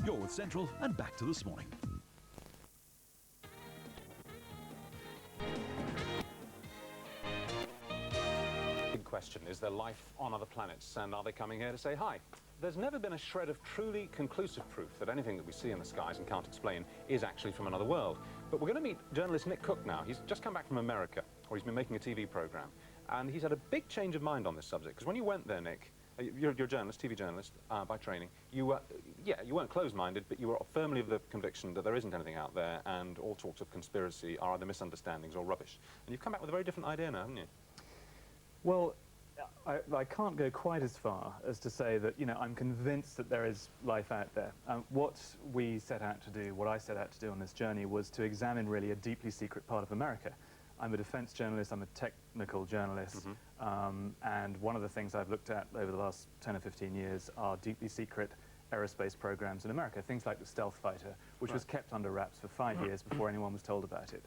You're with Central and back to this morning. Big question, is there life on other planets, and are they coming here to say hi? There's never been a shred of truly conclusive proof that anything that we see in the skies and can't explain is actually from another world. But we're going to meet journalist Nick Cook now. He's just come back from America, where he's been making a TV program, and he's had a big change of mind on this subject, because when you went there, Nick, you're a journalist, TV journalist by training, you weren't closed-minded, but you were firmly of the conviction that there isn't anything out there, and all talks of conspiracy are either misunderstandings or rubbish. And you've come back with a very different idea now, haven't you? Well, I can't go quite as far as to say that, you know, I'm convinced that there is life out there. What we set out to do, what I set out to do on this journey, was to examine really a deeply secret part of America. I'm a defense journalist, I'm a technical journalist, and one of the things I've looked at over the last 10 or 15 years are deeply secret aerospace programs in America, things like the stealth fighter, which was kept under wraps for 5 years before anyone was told about it.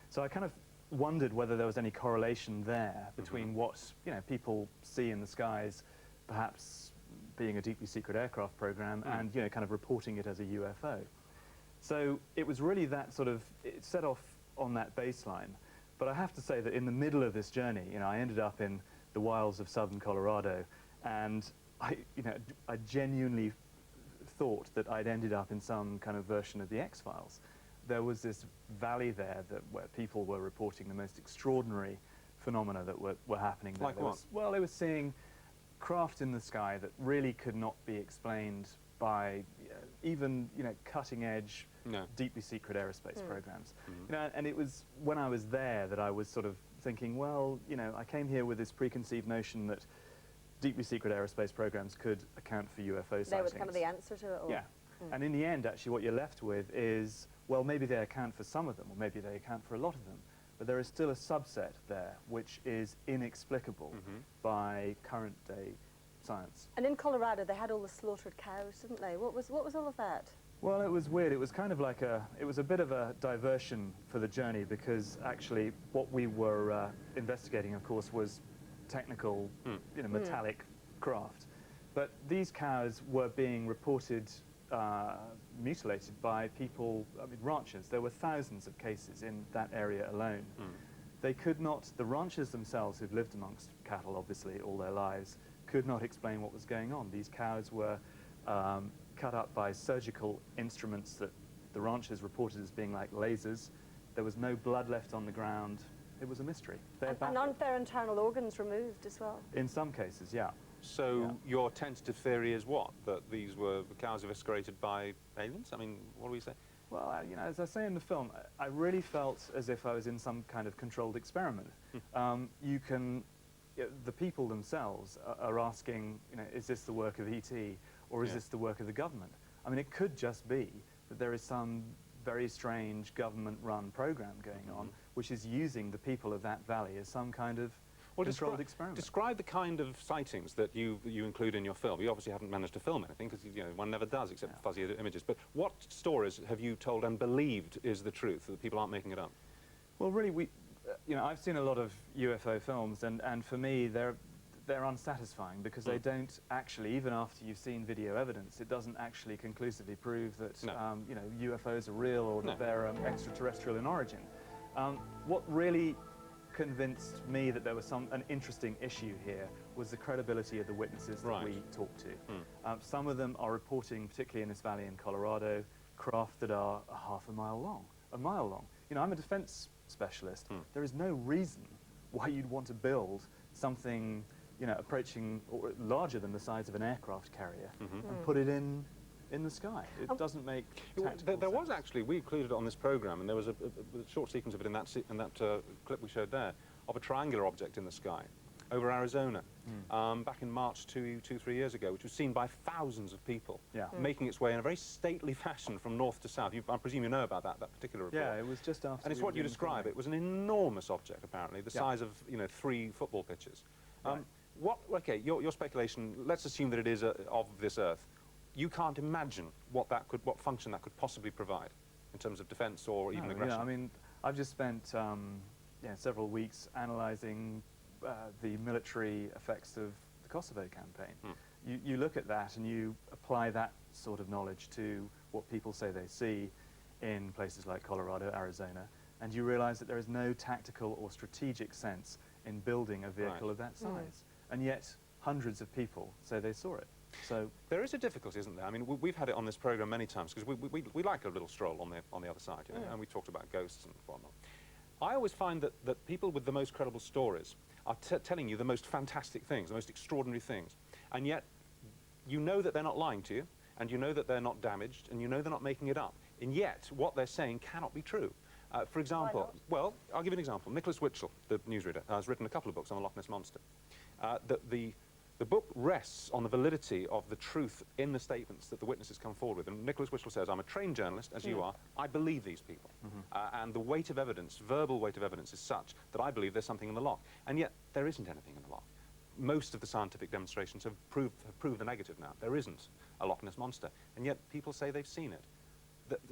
So I kind of wondered whether there was any correlation there between what, you know, people see in the skies, perhaps being a deeply secret aircraft program, and, you know, kind of reporting it as a UFO. So it was really that sort of, it set off on that baseline. But I have to say that in the middle of this journey, you know, I ended up in the wilds of southern Colorado, and I genuinely thought that I'd ended up in some kind of version of the X-Files. There was this valley there where people were reporting the most extraordinary phenomena that were happening there. Like what? Well, they were seeing craft in the sky that really could not be explained by even, you know, cutting-edge, deeply secret aerospace programs. You know, and it was when I was there that I was sort of thinking, well, you know, I came here with this preconceived notion that deeply secret aerospace programs could account for UFO sightings. They were kind of the answer to it all. Yeah. And in the end, actually, what you're left with is, well, maybe they account for some of them, or maybe they account for a lot of them, but there is still a subset there which is inexplicable by current-day science. And in Colorado, they had all the slaughtered cows, didn't they? What was all of that? Well, it was weird. It was kind of like it was a bit of a diversion for the journey, because actually what we were investigating, of course, was technical, you know, metallic craft. But these cows were being reported mutilated by people, I mean, ranchers. There were thousands of cases in that area alone. They could not, the ranchers themselves, who've lived amongst cattle, obviously, all their lives, could not explain what was going on. These cows were cut up by surgical instruments that the ranchers reported as being like lasers. There was no blood left on the ground. It was a mystery. And aren't their internal organs removed as well? In some cases, yeah. So your tentative theory is what? That these were the cows eviscerated by aliens? I mean, what do we say? Well, you know, as I say in the film, I really felt as if I was in some kind of controlled experiment. The people themselves are asking, you know, is this the work of E.T. or is this the work of the government? I mean, it could just be that there is some very strange government-run program going on which is using the people of that valley as some kind of controlled experiment. Describe the kind of sightings that you include in your film. You obviously haven't managed to film anything, because, you know, one never does except fuzzy images. But what stories have you told and believed is the truth, that people aren't making it up? Well, really, you know, I've seen a lot of UFO films, and for me, they're unsatisfying, because they don't actually, even after you've seen video evidence, it doesn't actually conclusively prove that you know, UFOs are real, or that they're extraterrestrial in origin. What really convinced me that there was an interesting issue here was the credibility of the witnesses that we talked to. Some of them are reporting, particularly in this valley in Colorado, craft that are a mile long. You know, I'm a defense specialist. There is no reason why you'd want to build something, you know, approaching or larger than the size of an aircraft carrier and put it in the sky. It doesn't make tactical There was sense. actually, we included it on this program, and there was a short sequence of it in that clip we showed there, of a triangular object in the sky over Arizona back in March 3 years ago, which was seen by thousands of people, making its way in a very stately fashion from north to south. I presume you know about that particular report. Yeah, it was just after. And it's what you describe. It was an enormous object, apparently, the size of, you know, 3 football pitches. Okay, your speculation, let's assume that it is of this Earth. You can't imagine what function that could possibly provide in terms of defense or even aggression. Yeah, I mean, I've just spent several weeks analysing the military effects of the Kosovo campaign. you look at that and you apply that sort of knowledge to what people say they see in places like Colorado, Arizona, and you realize that there is no tactical or strategic sense in building a vehicle Right. of that size. And yet, hundreds of people say they saw it. So There is a difficulty, isn't there? I mean, we've had it on this program many times because we like a little stroll on the other side, you know, and we talked about ghosts and whatnot. I always find that people with the most credible stories are telling you the most fantastic things, the most extraordinary things, and yet you know that they're not lying to you, and you know that they're not damaged, and you know they're not making it up, and yet what they're saying cannot be true. For example, well, I'll give you an example. Nicholas Witchell, the newsreader, has written a couple of books on the Loch Ness Monster. The book rests on the validity of the truth in the statements that the witnesses come forward with. And Nicholas Witchell says, I'm a trained journalist, as you are. I believe these people. And the weight of evidence, verbal weight of evidence, is such that I believe there's something in the loch. And yet, there isn't anything in the loch. Most of the scientific demonstrations have proved the negative now. There isn't a Loch Ness Monster. And yet, people say they've seen it.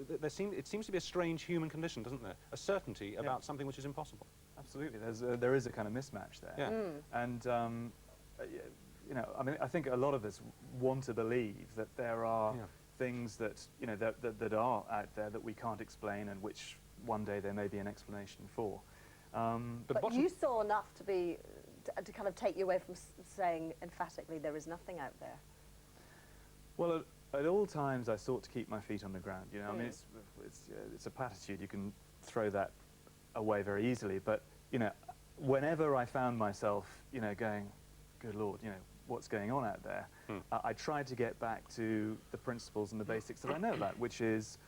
It seems to be a strange human condition, doesn't there? A certainty about something which is impossible. absolutely, there is a kind of mismatch there. Yeah. And you know, I mean, I think a lot of us want to believe that there are things that, you know, that are out there that we can't explain, and which one day there may be an explanation for. But you saw enough to kind of take you away from saying emphatically there is nothing out there. Well, at all times I sought to keep my feet on the ground. You know, I mean, it's a platitude. You can throw that away very easily. But you know, whenever I found myself, you know, going, "Good Lord, you know, what's going on out there?" I tried to get back to the principles and the basics that I know about, which is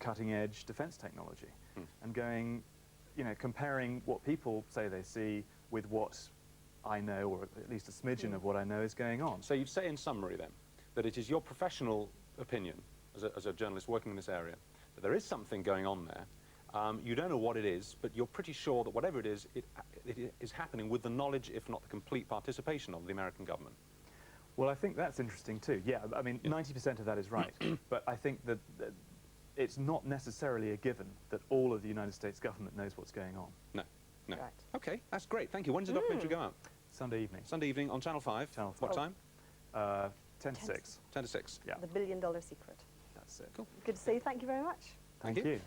cutting-edge defense technology, and going, you know, comparing what people say they see with what I know, or at least a smidgen of what I know is going on. So you'd say in summary then, that it is your professional opinion, as a journalist working in this area, that there is something going on there. You don't know what it is, but you're pretty sure that whatever it is happening with the knowledge, if not the complete participation of the American government. Well, I think that's interesting too. Yeah, I mean, 90% of that is right. But I think that it's not necessarily a given that all of the United States government knows what's going on. No, no. Right. Okay, that's great. Thank you. When does the documentary go out? Sunday evening, Sunday evening on Channel 5. Channel What 5. time? 10 to 6. 10 to 6. Yeah, The $1 billion secret. that's it. Cool. Good to see you. Thank you very much. Thank Thank you. you.